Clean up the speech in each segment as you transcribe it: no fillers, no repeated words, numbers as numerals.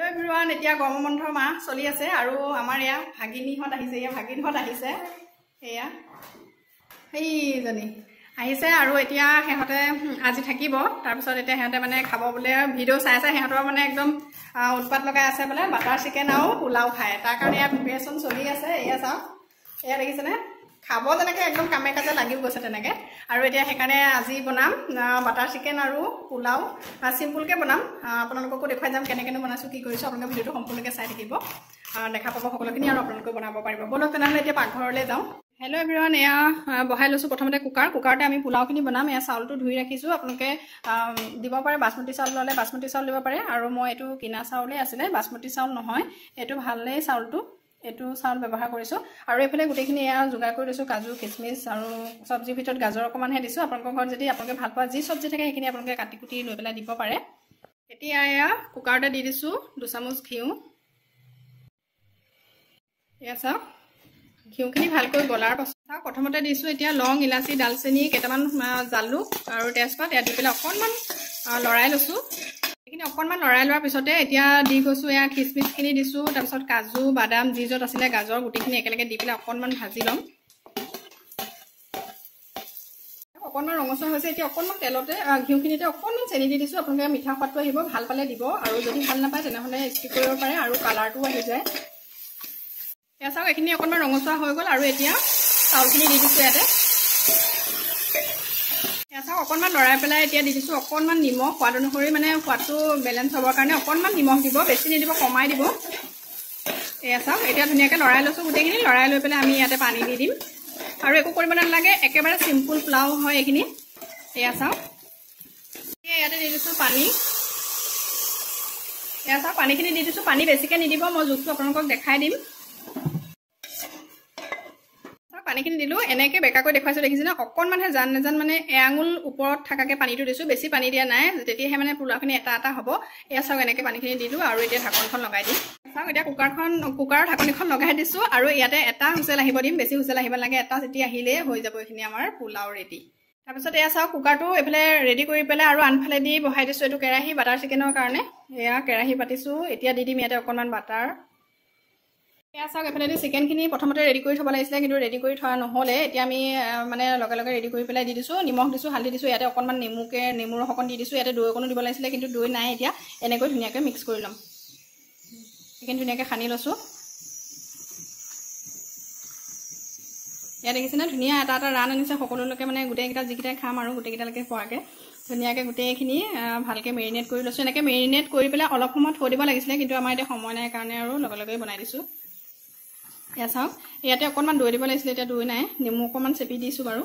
Hello everyone, এতিয়া গৰম বন্ধৰ মাহ চলি আছে আৰু আমাৰ ইয়া ভাগিনীহত আহিছে, ইয়া ভাগিনহত আহিছে। এয়া এইজনী আহিছে আৰু এতিয়া হেহতে আজি থাকিব। তাৰ পিছত এতিয়া হেহতে মানে খাব বলে ভিডিও চাই আছে, হেহতৰ মানে একদম উৎপাত লগাই আছে বলে বাটাৰ চিকেন আৰু পোলাও খায়। তাৰ কাৰণে ইয়া প্ৰিপাৰেচন চলি আছে। এয়া চাও, এয়া দেখিছেনে খাব যেনেকৈ একদম কামে কাজে লাগি গৈছে তেনেকৈ। আৰু এতিয়া সেইকাৰণে আজি বনাম বাটাৰ চিকেন আৰু পোলাও, চিম্পুলকৈ বনাম। আপোনালোককো দেখুৱাই যাম কেনেকৈ বনাইছোঁ, কি কৰিছোঁ। আপোনালোকে ভিডিঅ'টো সম্পূৰ্ণকৈ চাই থাকিব, দেখা পাব সকলোখিনি আৰু আপোনালোকে বনাব পাৰিব। বলক তেনেহ'লে এতিয়া পাকঘৰলৈ যাওঁ। হেল্ল' এভৰিৱান, এয়া বহাই লৈছোঁ প্ৰথমতে কুকাৰতে আমি পোলাওখিনি বনাম। এয়া চাউলটো ধুই ৰাখিছোঁ। আপোনালোকে দিব পাৰে বাচমতি চাউল ল'লে বাচমতি চাউল দিব পাৰে, আৰু মই এইটো কিনা চাউলেই আছিলে, বাচমতি চাউল নহয়। এইটো ভালেই চাউলটো, এইটো চাউল ব্যৱহাৰ কৰিছোঁ। আৰু এইফালে গোটেইখিনি এয়া যোগাৰ কৰি দিছোঁ, কাজু কিচমিচ আৰু চব্জিৰ ভিতৰত গাজৰ অকণমানহে দিছোঁ। আপোনালোকৰ ঘৰত যদি আপোনালোকে ভাল পোৱা যি চব্জি থাকে সেইখিনি আপোনালোকে কাটি কুটি লৈ পেলাই দিব পাৰে। এতিয়া এয়া কুকাৰতে দি দিছোঁ 2 চামুচ ঘিউ। এয়া চাওক, ঘিউখিনি ভালকৈ গলাৰ পাছত প্ৰথমতে দিছোঁ এতিয়া লং, ইলাচি, ডালচেনি, কেইটামান জালুক আৰু তেজপাত এয়া দি পেলাই অকণমান লৰাই লৈছোঁ। এইখিনি অকণমান লৰাই লোৱাৰ পিছতে এতিয়া দি গৈছোঁ এয়া খিচমিচখিনি দিছোঁ, তাৰপিছত কাজু বাদাম যি য'ত আছিলে গাজৰ গোটেইখিনি একেলগে দি পেলাই অকণমান ভাজি ল'ম। অকণমান ৰঙচুৱা হৈছে। এতিয়া অকণমান তেলতে ঘিউখিনিতে অকণমান চেনি দি দিছোঁ। আপোনালোকে মিঠা সোৱাদটো আহিব, ভাল পালে দিব, আৰু যদি ভাল নাপায় তেনেহ'লে স্কিপ কৰিব পাৰে, আৰু কালাৰটোও আহি যায়। এয়া চাওক, এইখিনি অকণমান ৰঙচুৱা হৈ গ'ল আৰু এতিয়া চাউলখিনি দি দিছোঁ ইয়াতে। এয়া চাওক, অকণমান লৰাই পেলাই এতিয়া দি দিছোঁ অকণমান নিমখ, সোৱাদ অনুসৰি মানে সোৱাদটো বেলেঞ্চ হ'বৰ কাৰণে অকণমান নিমখ দিব, বেছি নিদিব, কমাই দিব। এয়া চাওক, এতিয়া ধুনীয়াকৈ লৰাই লৈছোঁ গোটেইখিনি। লৰাই লৈ পেলাই আমি ইয়াতে পানী দি দিম, আৰু একো কৰিব নালাগে, একেবাৰে চিম্পুল পোলাও হয় এইখিনি। এয়া চাওক, ইয়াতে দি দিছোঁ পানী। এয়া চাওক, পানীখিনি দি দিছোঁ। পানী বেছিকৈ নিদিব, মই জোখটো আপোনালোকক দেখাই দিম। পানীখিনি দিলোঁ, এনেকৈ বেকাকৈ দেখুৱাইছোঁ, দেখিছেনে? অকণমানহে জান নেজান মানে এআঙুল ওপৰত থকাকৈ পানীটো দিছোঁ, বেছি পানী দিয়া নাই, তেতিয়াহে মানে পোলাওখিনি এটা এটা হ'ব। এয়া চাওক, এনেকৈ পানীখিনি দিলোঁ আৰু এতিয়া ঢাকনখন লগাই দিম। চাওক, এতিয়া কুকাৰৰ ঢাকনিখন লগাই দিছোঁ, আৰু ইয়াতে এটা হুইচেল আহিব দিম, বেছি হুইচেল আহিব লাগে, এটা যেতিয়া আহিলেই হৈ যাব এইখিনি আমাৰ পোলাও ৰেডি। তাৰপিছত এয়া চাওক, কুকাৰটো এইফালে ৰেডি কৰি পেলাই আৰু আনফালে দি বহাই দিছোঁ এইটো কেৰাহী বাটাৰ চিকেনৰ কাৰণে। এয়া কেৰাহী পাতিছোঁ, এতিয়া দি দিম ইয়াতে অকণমান বাটাৰ। এয়া চাওক, এইফালেদি চিকেনখিনি প্ৰথমতে ৰেডি কৰি থ'ব লাগিছিলে, কিন্তু ৰেডি কৰি থোৱা নহ'লে। এতিয়া আমি মানে লগে লগে ৰেডি কৰি পেলাই দি দিছোঁ। নিমখ দিছোঁ, হালধি দিছোঁ, ইয়াতে অকণমান নেমুৰ ৰস অকণ দি দিছোঁ। ইয়াতে দৈ অকণো দিব লাগিছিলে, কিন্তু দৈ নাই। এতিয়া এনেকৈ ধুনীয়াকৈ মিক্স কৰি ল'ম। সেইখিনি ধুনীয়াকৈ সানি লৈছোঁ। ইয়াত দেখিছেনে ধুনীয়া এটা এটা ৰান আনিছে, সকলোলৈকে মানে গোটেইকেইটা যিকেইটাই খাম আৰু গোটেইকেইটালৈকে পোৱাকৈ ধুনীয়াকৈ গোটেইখিনি ভালকৈ মেৰিনেট কৰি লৈছোঁ। এনেকৈ মেৰিনেট কৰি পেলাই অলপ সময় থৈ দিব লাগিছিলে, কিন্তু আমাৰ এতিয়া সময় নাই কাৰণে আৰু লগে লগে বনাই দিছোঁ। এয়া চাওক, ইয়াতে অকণমান দৈ দিব লাগিছিলে, এতিয়া দৈ নাই, নেমু অকণমান চেপি দিছোঁ বাৰু।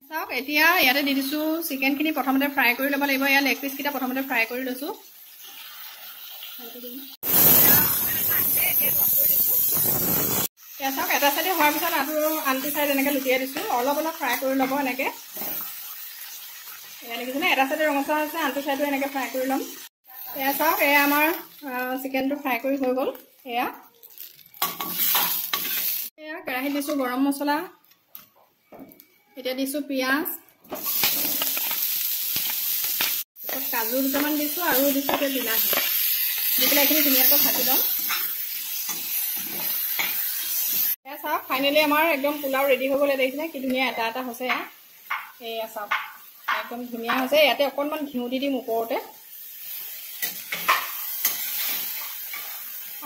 চাওক, এতিয়া ইয়াতে দি দিছোঁ চিকেনখিনি প্ৰথমতে ফ্ৰাই কৰি ল'ব লাগিব। ইয়াত লেগ পিচকেইটা প্ৰথমতে ফ্ৰাই কৰি লৈছোঁ। এয়া চাওক, এটা চাইডে হোৱাৰ পিছত আনটো চাইড এনেকৈ লুটিয়াই দিছোঁ, অলপ অলপ ফ্ৰাই কৰি ল'ব এনেকৈ। এয়া দেখিছেনে, এটা চাইডে ৰঙচুৱা হৈছে, আনটো চাইডো এনেকৈ ফ্ৰাই কৰি ল'ম। এয়া চাওক, এয়া আমাৰ চিকেনটো ফ্ৰাই কৰি হৈ গ'ল। এয়া কেৰাহীত দিছোঁ গৰম মছলা, এতিয়া দিছোঁ পিঁয়াজ, তাৰপিছত কাজু দুটামান দিছোঁ, আৰু দিছোঁ এতিয়া বিলাহী দি পেলাই এইখিনি ধুনীয়াকৈ ভাজি ল'ম। এয়া চাওক, ফাইনেলি আমাৰ একদম পোলাও ৰেডি হৈ গ'লে, দেখিছেনে কি ধুনীয়া এটা এটা হৈছে। এয়া চাওক, একদম ধুনীয়া হৈছে। ইয়াতে অকণমান ঘিউ দি দিম ওপৰতে,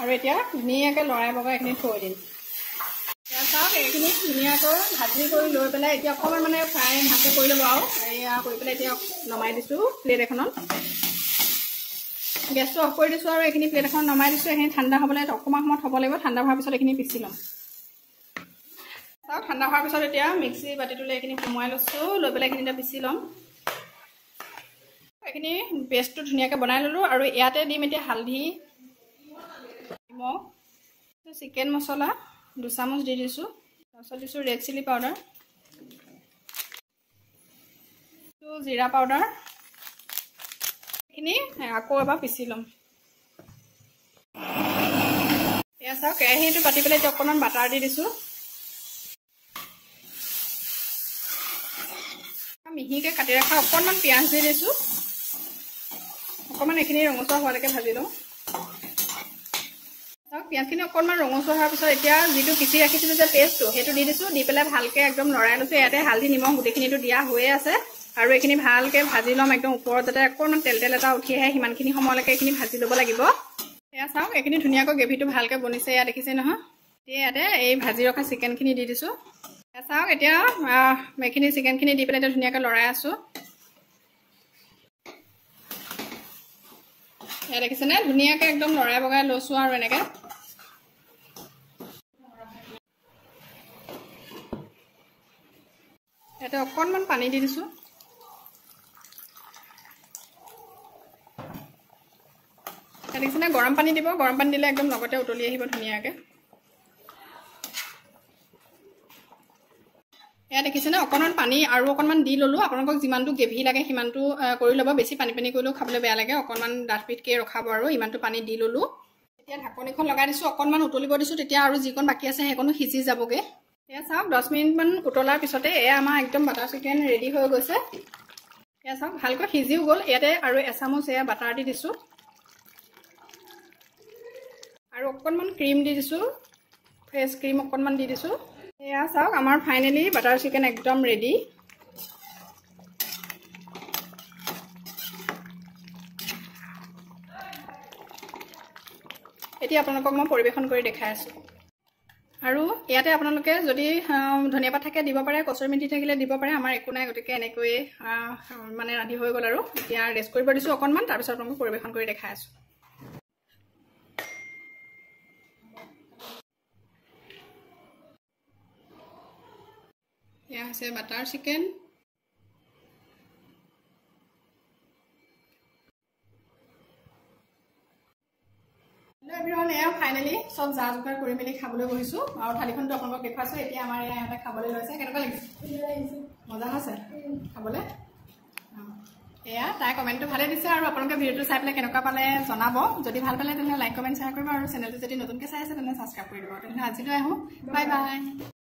আৰু এতিয়া ধুনীয়াকৈ লৰাই বগাই এইখিনি থৈ দিম। এয়া চাওক, এইখিনি ধুনীয়াকৈ ভাজি কৰি লৈ পেলাই এতিয়া অকণমান মানে ফ্ৰাই ভালকৈ কৰি ল'ব, আৰু এয়া কৰি পেলাই এতিয়া নমাই দিছোঁ প্লেট এখনত। গেছটো অফ কৰি দিছোঁ, আৰু এইখিনি প্লেট এখন নমাই দিছোঁ। এইখিনি ঠাণ্ডা হ'বলৈ অকণমান সময় থ'ব লাগিব। ঠাণ্ডা হোৱাৰ পিছত এইখিনি পিচি ল'ম। চাওক, ঠাণ্ডা হোৱাৰ পিছত এতিয়া মিক্সি বাতিটোলৈ এইখিনি সোমোৱাই লৈছোঁ, লৈ পেলাই এইখিনি এতিয়া পিচি ল'ম। এইখিনি পেষ্টটো ধুনীয়াকৈ বনাই ল'লোঁ, আৰু ইয়াতে দিম এতিয়া হালধি, নিমখ, চিকেন মছলা 2 চামুচ দি দিছোঁ, তাৰপিছত দিছোঁ ৰেড চিলি পাউডাৰ, জিৰা পাউডাৰ। এইখিনি আকৌ এবাৰ পিচি ল'ম। এয়া চাওক, কেৰাহীটো পাতি পেলাই এতিয়া অকণমান বাটাৰ দি দিছোঁ। মিহিকৈ কাটি ৰখা অকণমান পিঁয়াজ দি দিছোঁ, অকণমান এইখিনি ৰঙচুৱা হোৱালৈকে ভাজি লওঁ। পিঁয়াজখিনি অকণমান ৰঙচুৱা হোৱাৰ পিছত এতিয়া যিটো পিচি ৰাখিছিলোঁ যে পেষ্টটো সেইটো দি দিছোঁ। দি পেলাই ভালকৈ একদম লৰাই লৈছোঁ। ইয়াতে হালধি নিমখ গোটেইখিনিটো দিয়া হৈয়ে আছে আৰু এইখিনি ভালকৈ ভাজি ল'ম একদম ওপৰত যাতে অকণমান তেল তেল এটা উঠি আহে সিমানখিনি সময়লৈকে এইখিনি ভাজি ল'ব লাগিব। এয়া চাওক এইখিনি ধুনীয়াকৈ গ্ৰেভিটো ভালকৈ বনিছে। এয়া দেখিছে নহয়। এতিয়া ইয়াতে এই ভাজি ৰখা চিকেনখিনি দি দিছোঁ। এয়া চাওক এতিয়া এইখিনি চিকেনখিনি দি পেলাই এতিয়া ধুনীয়াকৈ লৰাই আছোঁ। এয়া দেখিছেনে ধুনীয়াকৈ একদম লৰাই বগাই লৈছোঁ আৰু এনেকৈ ইয়াতে অকণমান পানী দি দিছোঁ। এয়া দেখিছেনে গৰম পানী দিব। গৰম পানী দিলে একদম লগতে উতলি আহিব ধুনীয়াকৈ। এয়া দেখিছেনে অকণমান পানী আৰু অকণমান দি ল'লোঁ। আপোনালোকক যিমানটো গ্ৰেভি লাগে সিমানটো কৰি ল'ব। বেছি পানী পানী কৰিলেও খাবলৈ বেয়া লাগে। অকণমান ডাঠপিঠকৈ ৰখাব আৰু ইমানটো পানী দি ল'লোঁ। এতিয়া ঢাকনিখন লগাই দিছোঁ। অকণমান উতলিব দিছোঁ। তেতিয়া আৰু যিকণ বাকী আছে সেইকণো সিজি যাবগৈ। এয়া চাওক 10 মিনিটমান উতলাৰ পিছতে এয়া আমাৰ একদম বাটাৰ চিকেন ৰেডি হৈ গৈছে। এয়া চাওক ভালকৈ সিজিও গ'ল। ইয়াতে আৰু এচামুচ এয়া বাটাৰ দি দিছোঁ আৰু অকণমান ক্ৰীম দি দিছোঁ। ফ্ৰেছ ক্ৰীম অকণমান দি দিছোঁ। এয়া চাওক আমাৰ ফাইনেলি বাটাৰ চিকেন একদম ৰেডি। এতিয়া আপোনালোকক মই পৰিৱেশন কৰি দেখাই আছোঁ। আৰু ইয়াতে আপোনালোকে যদি ধনিয়া পাত থাকে দিব পাৰে, কচুৰি মেথি থাকিলে দিব পাৰে। আমাৰ একো নাই, গতিকে এনেকৈয়ে মানে ৰান্ধি হৈ গ'ল আৰু এতিয়া ৰেষ্ট কৰিব দিছোঁ অকণমান। তাৰপিছত আপোনালোকক পৰিৱেশন কৰি দেখাই আছোঁ। এয়া হৈছে বাটাৰ চিকেন। এভৰিৱান, এয়া ফাইনেলি চব যা যোগাৰ কৰি মেলি খাবলৈ বহিছোঁ আৰু থালিখনটো আপোনালোকক দেখুৱাইছোঁ। এতিয়া আমাৰ এয়া ইহঁতে খাবলৈ লৈছে। কেনেকুৱা লাগিছে? মজা হৈছে খাবলৈ। এয়া তাই কমেণ্টটো ভালে দিছে আৰু আপোনালোকে ভিডিঅ'টো চাই পেলাই কেনেকুৱা পালে জনাব। যদি ভাল পালে তেনেহ'লে লাইক কমেণ্ট শ্বেয়াৰ কৰিব আৰু চেনেলটো যদি নতুনকৈ চাই আছে তেনেহ'লে ছাবস্ক্ৰাইব কৰি দিব। তেনেহ'লে আজিলৈ আহোঁ। Bye bye.